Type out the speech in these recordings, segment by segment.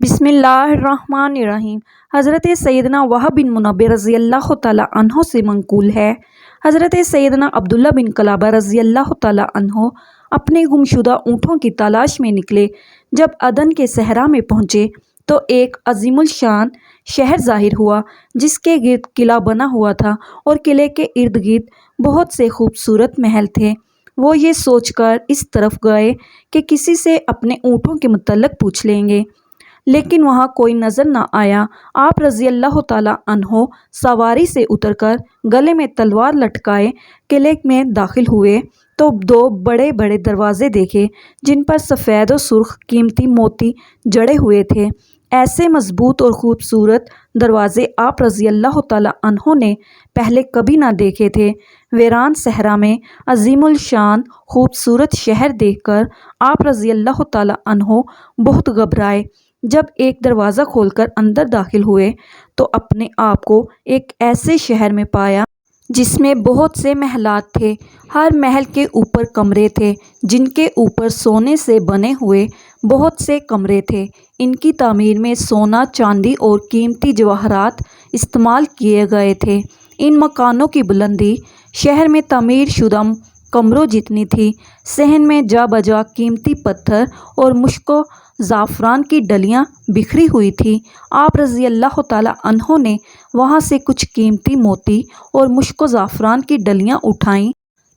بسم اللہ الرحمن الرحیم۔ حضرت سیدنا وہب بن منبہ رضی اللہ تعالیٰ عنہ سے منقول ہے، حضرت سیدنا عبداللہ بن کلابہ رضی اللہ تعالیٰ عنہ اپنے گمشدہ اونٹوں کی تلاش میں نکلے۔ جب عدن کے صحرا میں پہنچے تو ایک عظیم الشان شہر ظاہر ہوا جس کے گرد قلعہ بنا ہوا تھا اور قلعے کے ارد گرد بہت سے خوبصورت محل تھے۔ وہ یہ سوچ کر اس طرف گئے کہ کسی سے اپنے اونٹوں کے متعلق پوچھ لیں گے، لیکن وہاں کوئی نظر نہ آیا۔ آپ رضی اللہ تعالیٰ عنہ سواری سے اتر کر گلے میں تلوار لٹکائے قلعے میں داخل ہوئے تو دو بڑے بڑے دروازے دیکھے جن پر سفید و سرخ قیمتی موتی جڑے ہوئے تھے۔ ایسے مضبوط اور خوبصورت دروازے آپ رضی اللہ تعالیٰ عنہ نے پہلے کبھی نہ دیکھے تھے۔ ویران صحرا میں عظیم الشان خوبصورت شہر دیکھ کر آپ رضی اللہ تعالیٰ عنہ بہت گھبرائے۔ جب ایک دروازہ کھول کر اندر داخل ہوئے تو اپنے آپ کو ایک ایسے شہر میں پایا جس میں بہت سے محلات تھے۔ ہر محل کے اوپر کمرے تھے جن کے اوپر سونے سے بنے ہوئے بہت سے کمرے تھے۔ ان کی تعمیر میں سونا، چاندی اور قیمتی جواہرات استعمال کیے گئے تھے۔ ان مکانوں کی بلندی شہر میں تعمیر شدہ کمروں جتنی تھی۔ صحن میں جا بجا قیمتی پتھر اور مشک و زعفران کی ڈلیاں بکھری ہوئی تھیں۔ آپ رضی اللہ تعالیٰ عنہ نے وہاں سے کچھ قیمتی موتی اور مشک و زعفران کی ڈلیاں اٹھائیں،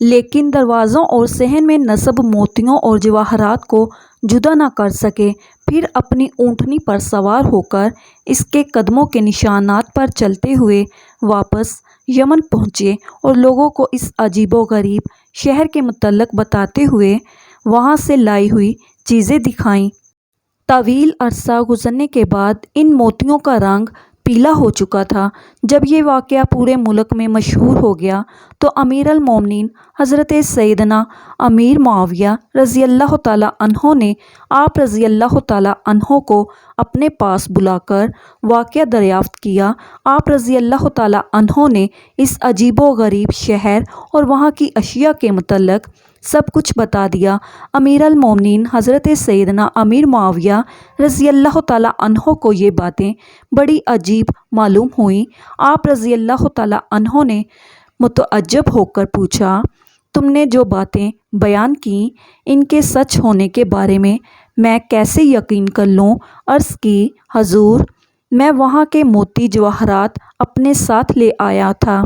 لیکن دروازوں اور صحن میں نصب موتیوں اور جواہرات کو جدا نہ کر سکے۔ پھر اپنی اونٹنی پر سوار ہو کر اس کے قدموں کے نشانات پر چلتے ہوئے واپس یمن پہنچے اور لوگوں کو اس عجیب و غریب شہر کے متعلق بتاتے ہوئے وہاں سے لائی ہوئی چیزیں دکھائیں۔ طویل عرصہ گزرنے کے بعد ان موتیوں کا رنگ پیلا ہو چکا تھا۔ جب یہ واقعہ پورے ملک میں مشہور ہو گیا تو امیر المومنین حضرت سیدنا امیر معاویہ رضی اللہ تعالیٰ عنہ نے آپ رضی اللہ تعالیٰ عنہ کو اپنے پاس بلا کر واقعہ دریافت کیا۔ آپ رضی اللہ تعالیٰ عنہ نے اس عجیب و غریب شہر اور وہاں کی اشیاء کے متعلق سب کچھ بتا دیا۔ امیر المومنین حضرت سیدنا امیر معاویہ رضی اللہ تعالیٰ عنہ کو یہ باتیں بڑی عجیب معلوم ہوئیں۔ آپ رضی اللہ تعالیٰ عنہ نے متعجب ہو کر پوچھا، تم نے جو باتیں بیان کیں ان کے سچ ہونے کے بارے میں کیسے یقین کر لوں؟ عرض کی، حضور، میں وہاں کے موتی جواہرات اپنے ساتھ لے آیا تھا،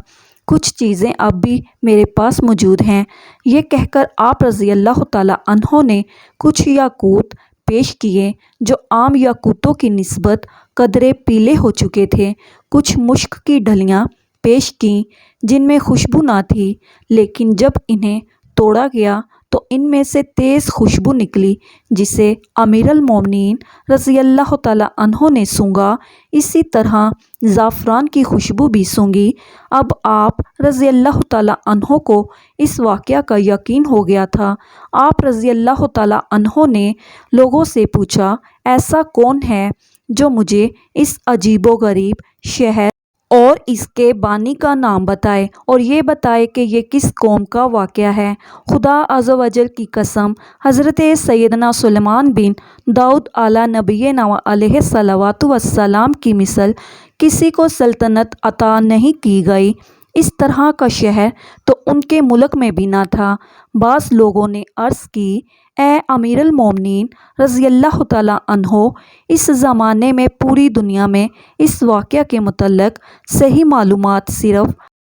کچھ چیزیں اب بھی میرے پاس موجود ہیں۔ یہ کہہ کر آپ رضی اللہ تعالیٰ عنہ نے کچھ یاقوت پیش کیے جو عام یاقوتوں کی نسبت قدرے پیلے ہو چکے تھے۔ کچھ مشک کی ڈھلیاں پیش کیں جن میں خوشبو نہ تھی، لیکن جب انہیں توڑا گیا تو ان میں سے تیز خوشبو نکلی جسے امیر المومنین رضی اللہ تعالیٰ عنہ نے سونگھا۔ اسی طرح زعفران کی خوشبو بھی سونگھی۔ اب آپ رضی اللہ تعالیٰ عنہ کو اس واقعہ کا یقین ہو گیا تھا۔ آپ رضی اللہ تعالیٰ عنہ نے لوگوں سے پوچھا، ایسا کون ہے جو مجھے اس عجیب و غریب شہر اور اس کے بانی کا نام بتائے اور یہ بتائے کہ یہ کس قوم کا واقعہ ہے؟ خدا عز و جل کی قسم، حضرت سیدنا سلیمان بن داؤد علی نبینا علیہ الصلوۃ والسلام کی مثل کسی کو سلطنت عطا نہیں کی گئی۔ اس طرح کا شہر تو ان کے ملک میں بھی نہ تھا۔ بعض لوگوں نے عرض کی، اے امیر المومنین رضی اللہ تعالیٰ عنہ، اس زمانے میں پوری دنیا میں اس واقعہ کے متعلق صحیح معلومات صرف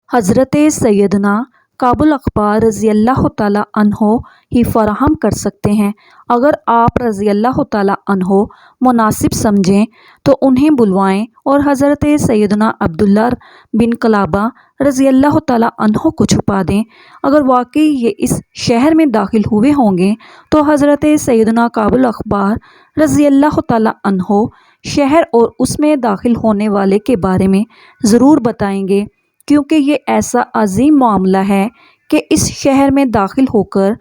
حضرت سیدنا کعب الاحبار رضی اللہ تعالیٰ عنہ ہی فراہم کر سکتے ہیں۔ اگر آپ رضی اللہ تعالیٰ عنہ مناسب سمجھیں تو انہیں بلوائیں اور حضرت سیدنا عبداللہ بن کلابہ رضی اللہ تعالیٰ عنہ کو چھپا دیں۔ اگر واقعی یہ اس شہر میں داخل ہوئے ہوں گے تو حضرت سیدنا کعب الاحبار رضی اللہ تعالیٰ عنہ شہر اور اس میں داخل ہونے والے کے بارے میں ضرور بتائیں گے، کیونکہ یہ ایسا عظیم معاملہ ہے کہ اس شہر میں داخل ہو کر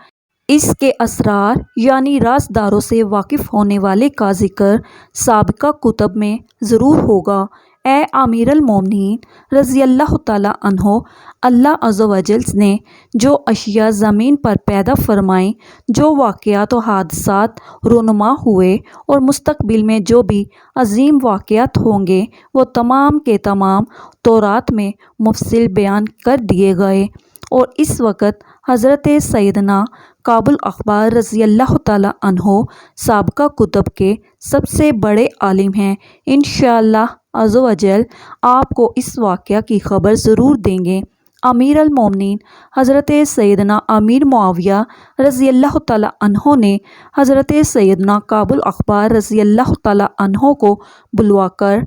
اس کے اسرار یعنی رازداروں سے واقف ہونے والے کا ذکر سابقہ کتب میں ضرور ہوگا۔ اے امیر المومنین رضی اللہ تعالیٰ عنہ، اللہ عز و جل نے جو اشیاء زمین پر پیدا فرمائیں، جو واقعات و حادثات رونما ہوئے اور مستقبل میں جو بھی عظیم واقعات ہوں گے، وہ تمام کے تمام تورات میں مفصل بیان کر دیے گئے۔ اور اس وقت حضرت سیدنا کعب الاحبار رضی اللہ تعالیٰ عنہ سابقہ کتب کے سب سے بڑے عالم ہیں۔ انشاءاللہ عز و جل آپ کو اس واقعہ کی خبر ضرور دیں گے۔ امیر المومنین حضرت سیدنا امیر معاویہ رضی اللہ تعالیٰ عنہ نے حضرت سیدنا کعب الاحبار رضی اللہ تعالیٰ عنہ کو بلوا کر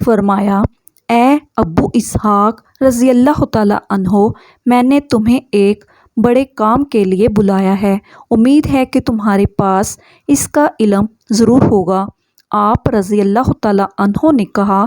فرمایا، اے ابو اسحاق رضی اللہ تعالیٰ عنہ، میں نے تمہیں ایک بڑے کام کے لیے بلایا ہے، امید ہے کہ تمہارے پاس اس کا علم ضرور ہوگا۔ آپ رضی اللہ تعالیٰ عنہ نے کہا،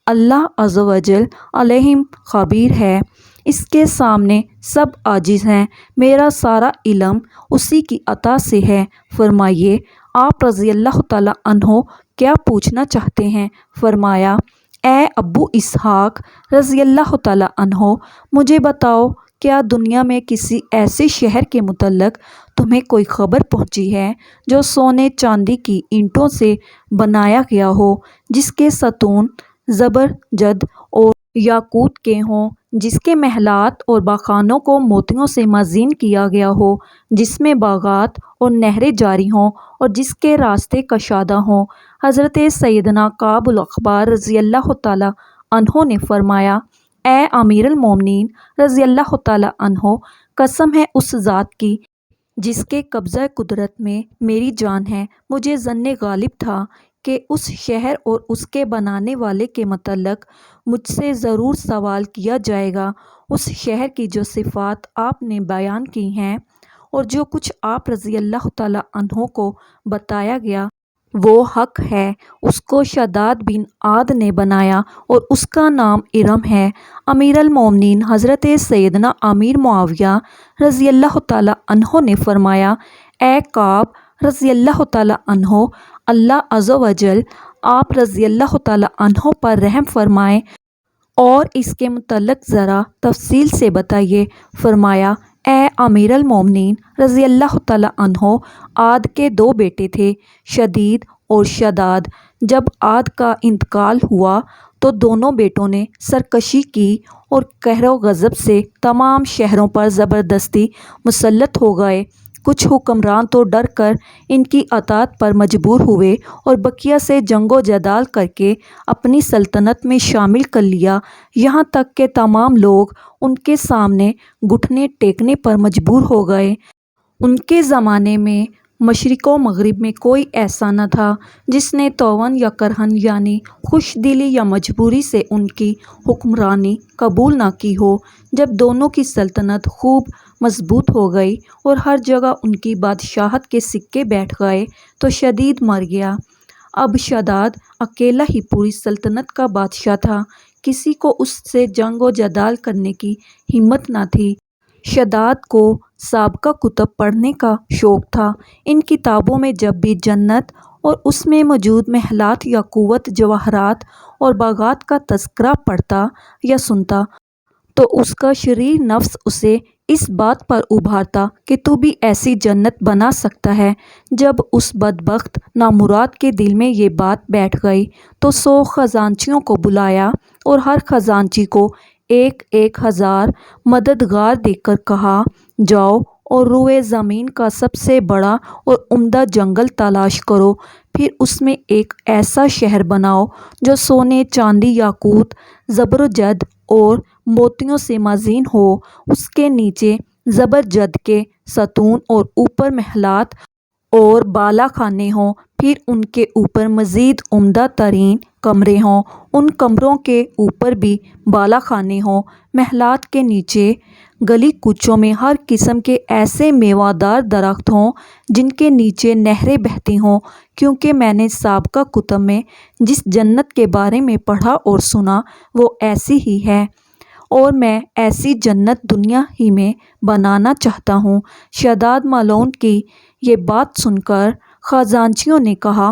اللہ عز و جل علیہم خبیر ہے، اس کے سامنے سب عاجز ہیں، میرا سارا علم اسی کی عطا سے ہے۔ فرمائیے آپ رضی اللہ تعالیٰ عنہ کیا پوچھنا چاہتے ہیں؟ فرمایا، اے ابو اسحاق رضی اللہ تعالیٰ عنہ، مجھے بتاؤ، کیا دنیا میں کسی ایسے شہر کے متعلق تمہیں کوئی خبر پہنچی ہے جو سونے چاندی کی اینٹوں سے بنایا گیا ہو، جس کے ستون زبرجد اور یاقوت کے ہوں، جس کے محلات اور باخانوں کو موتیوں سے مزین کیا گیا ہو، جس میں باغات اور نہریں جاری ہوں اور جس کے راستے کشادہ ہوں؟ حضرت سیدنا کعب الاحبار رضی اللہ تعالیٰ عنہ نے فرمایا، اے امیر المومنین رضی اللہ تعالیٰ عنہ، قسم ہے اس ذات کی جس کے قبضہ قدرت میں میری جان ہے، مجھے ظن غالب تھا کہ اس شہر اور اس کے بنانے والے کے متعلق مجھ سے ضرور سوال کیا جائے گا۔ اس شہر کی جو صفات آپ نے بیان کی ہیں اور جو کچھ آپ رضی اللہ تعالیٰ عنہ کو بتایا گیا وہ حق ہے۔ اس کو شداد بن عاد نے بنایا اور اس کا نام ارم ہے۔ امیر المومنین حضرت سیدنا امیر معاویہ رضی اللہ تعالیٰ عنہ نے فرمایا، اے کعب رضی اللہ تعالیٰ عنہ، اللہ عز و جل آپ رضی اللہ تعالیٰ عنہ پر رحم فرمائیں اور اس کے متعلق ذرا تفصیل سے بتائیے۔ فرمایا، اے امیر المومنین رضی اللہ تعالیٰ عنہ، عاد کے دو بیٹے تھے، شدید اور شداد۔ جب عاد کا انتقال ہوا تو دونوں بیٹوں نے سرکشی کی اور قہر و غضب سے تمام شہروں پر زبردستی مسلط ہو گئے۔ کچھ حکمران تو ڈر کر ان کی اطاعت پر مجبور ہوئے اور بقیہ سے جنگ و جدال کر کے اپنی سلطنت میں شامل کر لیا، یہاں تک کہ تمام لوگ ان کے سامنے گھٹنے ٹیکنے پر مجبور ہو گئے۔ ان کے زمانے میں مشرق و مغرب میں کوئی ایسا نہ تھا جس نے توان یا کرہن یعنی خوش دلی یا مجبوری سے ان کی حکمرانی قبول نہ کی ہو۔ جب دونوں کی سلطنت خوب مضبوط ہو گئی اور ہر جگہ ان کی بادشاہت کے سکے بیٹھ گئے تو شدید مر گیا۔ اب شداد اکیلا ہی پوری سلطنت کا بادشاہ تھا، کسی کو اس سے جنگ و جدال کرنے کی ہمت نہ تھی۔ شداد کو سابقہ کتب پڑھنے کا شوق تھا۔ ان کتابوں میں جب بھی جنت اور اس میں موجود محلات یا قوت جواہرات اور باغات کا تذکرہ پڑھتا یا سنتا تو اس کا شریر نفس اسے اس بات پر ابھارتا کہ تو بھی ایسی جنت بنا سکتا ہے۔ جب اس بدبخت نامراد کے دل میں یہ بات بیٹھ گئی تو 100 خزانچیوں کو بلایا اور ہر خزانچی کو 1000 مددگار دے کر کہا، جاؤ اور روئے زمین کا سب سے بڑا اور عمدہ جنگل تلاش کرو، پھر اس میں ایک ایسا شہر بناؤ جو سونے چاندی یاقوت زبرجد اور موتیوں سے مزین ہو، اس کے نیچے زبرجد کے ستون اور اوپر محلات اور بالا خانے ہوں، پھر ان کے اوپر مزید عمدہ ترین کمرے ہوں، ان کمروں کے اوپر بھی بالا خانے ہوں، محلات کے نیچے گلی کوچوں میں ہر قسم کے ایسے میوہ دار درخت ہوں جن کے نیچے نہریں بہتی ہوں، کیونکہ میں نے سابقہ کتب میں جس جنت کے بارے میں پڑھا اور سنا وہ ایسی ہی ہے اور میں ایسی جنت دنیا ہی میں بنانا چاہتا ہوں۔ شداد ملعون کی یہ بات سن کر خزانچیوں نے کہا،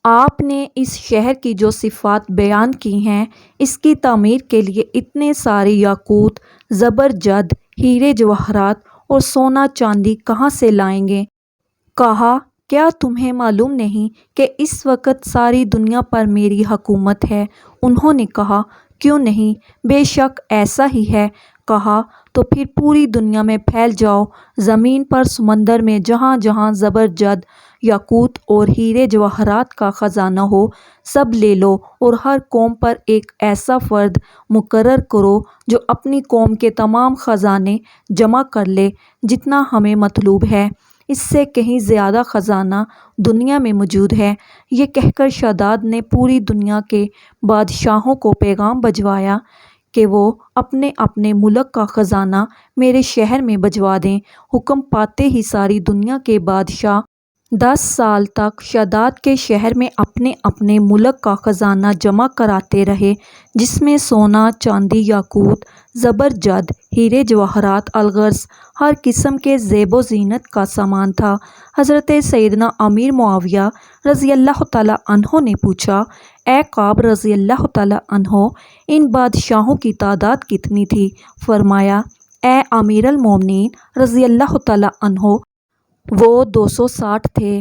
آپ نے اس شہر کی جو صفات بیان کی ہیں، اس کی تعمیر کے لیے اتنے سارے یاقوت، زبرجد، ہیرے جواہرات اور سونا چاندی کہاں سے لائیں گے؟ کہا، کیا تمہیں معلوم نہیں کہ اس وقت ساری دنیا پر میری حکومت ہے؟ انہوں نے کہا، کیوں نہیں، بے شک ایسا ہی ہے۔ کہا، تو پھر پوری دنیا میں پھیل جاؤ، زمین پر، سمندر میں، جہاں جہاں زبرجد، یاقوت اور ہیرے جواہرات کا خزانہ ہو، سب لے لو، اور ہر قوم پر ایک ایسا فرد مقرر کرو جو اپنی قوم کے تمام خزانے جمع کر لے جتنا ہمیں مطلوب ہے۔ اس سے کہیں زیادہ خزانہ دنیا میں موجود ہے۔ یہ کہہ کر شداد نے پوری دنیا کے بادشاہوں کو پیغام بھجوایا کہ وہ اپنے اپنے ملک کا خزانہ میرے شہر میں بھجوا دیں۔ حکم پاتے ہی ساری دنیا کے بادشاہ 10 سال تک شداد کے شہر میں اپنے اپنے ملک کا خزانہ جمع کراتے رہے، جس میں سونا، چاندی، یاقوت، زبرجد، ہیرے جواہرات، الغرض ہر قسم کے زیب و زینت کا سامان تھا۔ حضرت سیدنا امیر معاویہ رضی اللہ تعالیٰ عنہ نے پوچھا، اے کعب رضی اللہ تعالیٰ عنہ، ان بادشاہوں کی تعداد کتنی تھی؟ فرمایا، اے امیر المومنین رضی اللہ تعالیٰ عنہ، وہ 260 تھے۔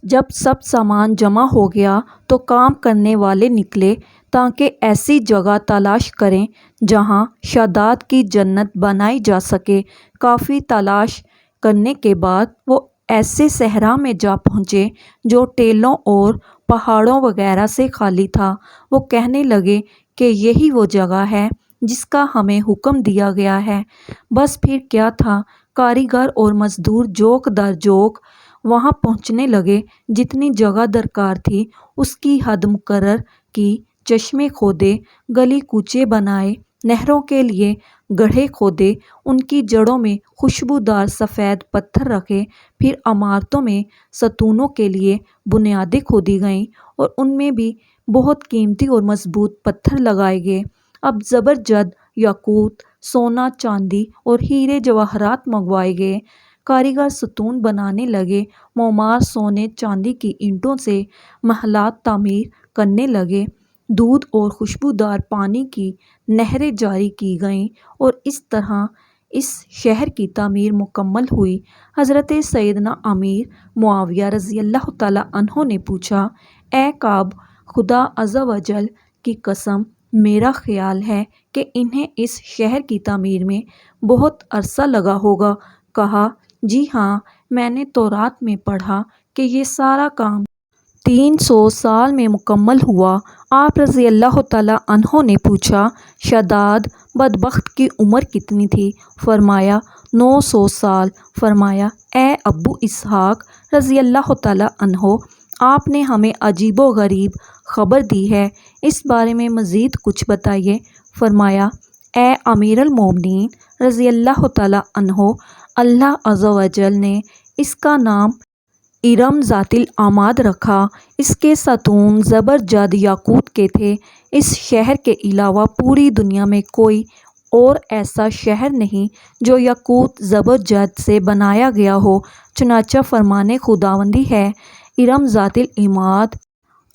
جب سب سامان جمع ہو گیا تو کام کرنے والے نکلے تاکہ ایسی جگہ تلاش کریں جہاں شداد کی جنت بنائی جا سکے۔ کافی تلاش کرنے کے بعد وہ ایسے صحرا میں جا پہنچے جو ٹیلوں اور پہاڑوں وغیرہ سے خالی تھا۔ وہ کہنے لگے کہ یہی وہ جگہ ہے جس کا ہمیں حکم دیا گیا ہے۔ بس پھر کیا تھا، کاریگر اور مزدور جوک در جوک وہاں پہنچنے لگے۔ جتنی جگہ درکار تھی اس کی حد مقرر کی، چشمے کھودے، گلی کوچے بنائے، نہروں کے لیے گڑھے کھودے، ان کی جڑوں میں خوشبودار سفید پتھر رکھے، پھر عمارتوں میں ستونوں کے لیے بنیادیں کھودی گئیں اور ان میں بھی بہت قیمتی اور مضبوط پتھر لگائے گئے۔ اب زبرجد، یاقوت، سونا، چاندی اور ہیرے جواہرات منگوائے گئے۔ کاریگر ستون بنانے لگے، معمار سونے چاندی کی اینٹوں سے محلات تعمیر کرنے لگے، دودھ اور خوشبودار پانی کی نہریں جاری کی گئیں اور اس طرح اس شہر کی تعمیر مکمل ہوئی۔ حضرت سیدنا امیر معاویہ رضی اللہ تعالیٰ عنہ نے پوچھا، اے کعب، خدا عز و جل کی قسم، میرا خیال ہے کہ انہیں اس شہر کی تعمیر میں بہت عرصہ لگا ہوگا۔ کہا، جی ہاں، میں نے تورات میں پڑھا کہ یہ سارا کام 300 سال میں مکمل ہوا۔ آپ رضی اللہ تعالیٰ عنہ نے پوچھا، شداد بدبخت کی عمر کتنی تھی؟ فرمایا، 900 سال۔ فرمایا، اے ابو اسحاق رضی اللہ تعالیٰ عنہ، آپ نے ہمیں عجیب و غریب خبر دی ہے، اس بارے میں مزید کچھ بتائیے۔ فرمایا، اے امیر المومنین رضی اللہ تعالیٰ عنہ، اللہ عز و جل نے اس کا نام ارم ذات العماد رکھا۔ اس کے ستون زبرجد یاقوت کے تھے۔ اس شہر کے علاوہ پوری دنیا میں کوئی اور ایسا شہر نہیں جو یاقوت زبرجد سے بنایا گیا ہو۔ چنانچہ فرمان خداوندی ہے، ارم ذات العماد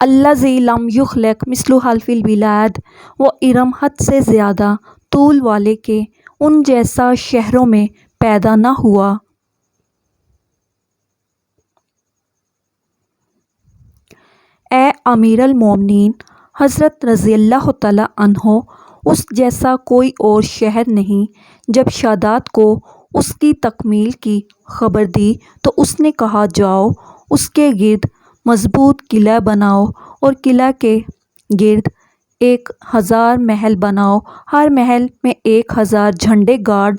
الذی لم یخلق مثلہا فی البلاد، وہ ارم حد سے زیادہ طول والے کہ ان جیسا شہروں میں پیدا نہ ہوا۔ اے امیر المومنین، حضرت رضی اللہ تعالیٰ عنہ، اس جیسا کوئی اور شہر نہیں۔ جب شداد کو اس کی تکمیل کی خبر دی تو اس نے کہا، جاؤ، اس کے گرد مضبوط قلعہ بناؤ اور قلعہ کے گرد 1000 محل بناؤ، ہر محل میں 1000 جھنڈے گاڑ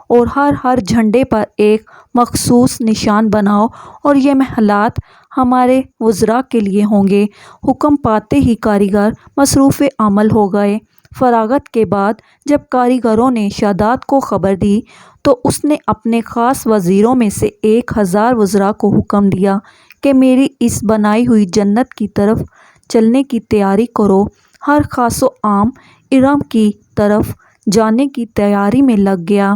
اور ہر جھنڈے پر ایک مخصوص نشان بناؤ، اور یہ محلات ہمارے وزراء کے لیے ہوں گے۔ حکم پاتے ہی کاریگر مصروف عمل ہو گئے۔ فراغت کے بعد جب کاریگروں نے شداد کو خبر دی تو اس نے اپنے خاص وزیروں میں سے 1000 وزراء کو حکم دیا کہ میری اس بنائی ہوئی جنت کی طرف چلنے کی تیاری کرو۔ ہر خاص و عام ارم کی طرف جانے کی تیاری میں لگ گیا۔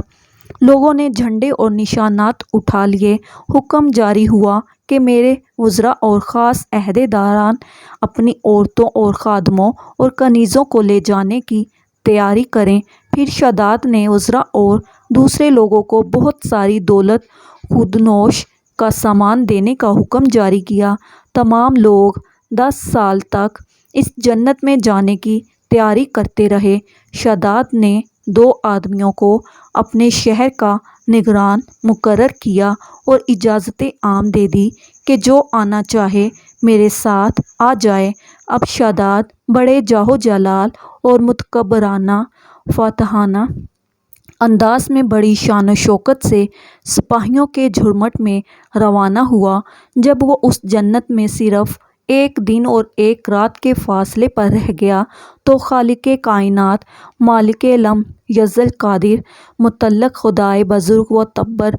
لوگوں نے جھنڈے اور نشانات اٹھا لیے۔ حکم جاری ہوا کہ میرے وزراء اور خاص عہدیداران اپنی عورتوں اور خادموں اور کنیزوں کو لے جانے کی تیاری کریں۔ پھر شداد نے وزراء اور دوسرے لوگوں کو بہت ساری دولت خودنوش کا سامان دینے کا حکم جاری کیا۔ تمام لوگ 10 سال تک اس جنت میں جانے کی تیاری کرتے رہے۔ شداد نے 2 آدمیوں کو اپنے شہر کا نگران مقرر کیا اور اجازت عام دے دی کہ جو آنا چاہے میرے ساتھ آ جائے۔ اب شداد بڑے جاہ و جلال اور متکبرانہ فاتحانہ انداز میں بڑی شان و شوکت سے سپاہیوں کے جھرمٹ میں روانہ ہوا۔ جب وہ اس جنت میں صرف 1 دن اور 1 رات کے فاصلے پر رہ گیا تو خالق کائنات، مالک لم یزل قادر مطلق خدائے بزرگ و تبر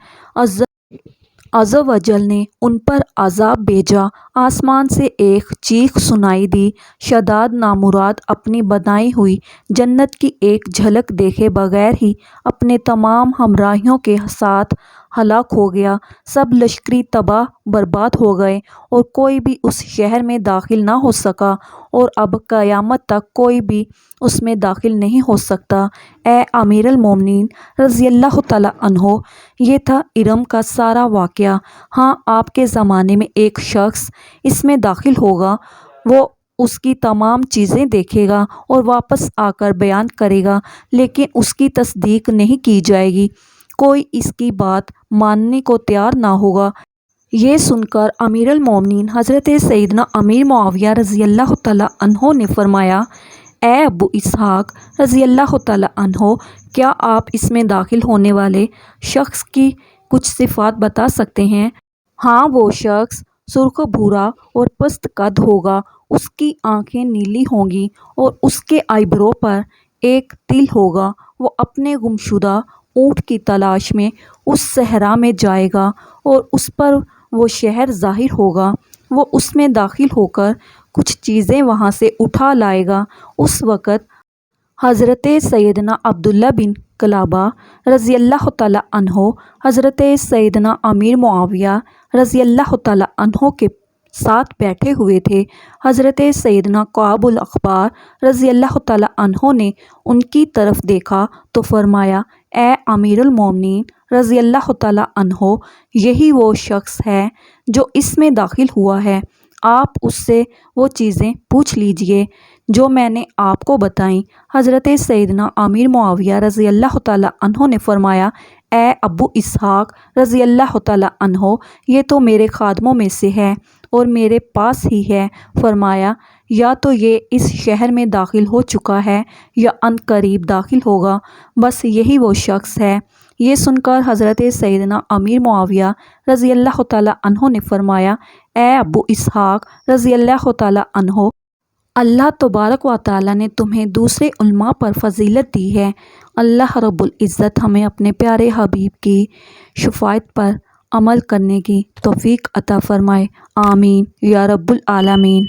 عز و جل نے ان پر عذاب بھیجا۔ آسمان سے ایک چیخ سنائی دی۔ شداد نامراد اپنی بنائی ہوئی جنت کی ایک جھلک دیکھے بغیر ہی اپنے تمام ہمراہیوں کے ساتھ ہلاک ہو گیا۔ سب لشکری تباہ برباد ہو گئے اور کوئی بھی اس شہر میں داخل نہ ہو سکا اور اب قیامت تک کوئی بھی اس میں داخل نہیں ہو سکتا۔ اے امیر المومنین رضی اللہ تعالیٰ عنہ، یہ تھا ارم کا سارا واقعہ۔ ہاں، آپ کے زمانے میں ایک شخص اس میں داخل ہوگا، وہ اس کی تمام چیزیں دیکھے گا اور واپس آ کر بیان کرے گا، لیکن اس کی تصدیق نہیں کی جائے گی، کوئی اس کی بات ماننے کو تیار نہ ہوگا۔ یہ سن کر امیر المومنین حضرت سیدنا امیر معاویہ رضی اللہ تعالیٰ عنہ نے فرمایا، اے ابو اسحاق رضی اللہ تعالیٰ عنہ، کیا آپ اس میں داخل ہونے والے شخص کی کچھ صفات بتا سکتے ہیں؟ ہاں، وہ شخص سرخ بھورا اور پست قد ہوگا، اس کی آنکھیں نیلی ہوں گی اور اس کے آئیبرو پر ایک تل ہوگا۔ وہ اپنے گمشدہ اونٹ کی تلاش میں اس صحرا میں جائے گا اور اس پر وہ شہر ظاہر ہوگا۔ وہ اس میں داخل ہو کر کچھ چیزیں وہاں سے اٹھا لائے گا۔ اس وقت حضرت سیدنا عبداللہ بن قلابہ رضی اللہ تعالیٰ عنہ حضرت سیدنا امیر معاویہ رضی اللہ تعالیٰ عنہ کے ساتھ بیٹھے ہوئے تھے۔ حضرت سیدنا کعب الاحبار رضی اللہ تعالیٰ عنہ نے ان کی طرف دیکھا تو فرمایا، اے امیر المومنین رضی اللہ تعالیٰ عنہ، یہی وہ شخص ہے جو اس میں داخل ہوا ہے۔ آپ اس سے وہ چیزیں پوچھ لیجئے جو میں نے آپ کو بتائیں۔ حضرت سیدنا امیر معاویہ رضی اللہ تعالیٰ عنہ نے فرمایا، اے ابو اسحاق رضی اللہ تعالیٰ عنہ، یہ تو میرے خادموں میں سے ہے اور میرے پاس ہی ہے۔ فرمایا، یا تو یہ اس شہر میں داخل ہو چکا ہے یا عن قریب داخل ہوگا، بس یہی وہ شخص ہے۔ یہ سن کر حضرت سیدنا امیر معاویہ رضی اللہ تعالیٰ عنہ نے فرمایا، اے ابو اسحاق رضی اللہ تعالیٰ عنہ، اللہ تبارک و تعالیٰ نے تمہیں دوسرے علماء پر فضیلت دی ہے۔ اللہ رب العزت ہمیں اپنے پیارے حبیب کی شفاعت پر عمل کرنے کی توفیق عطا فرمائے، آمین یا رب العالمین۔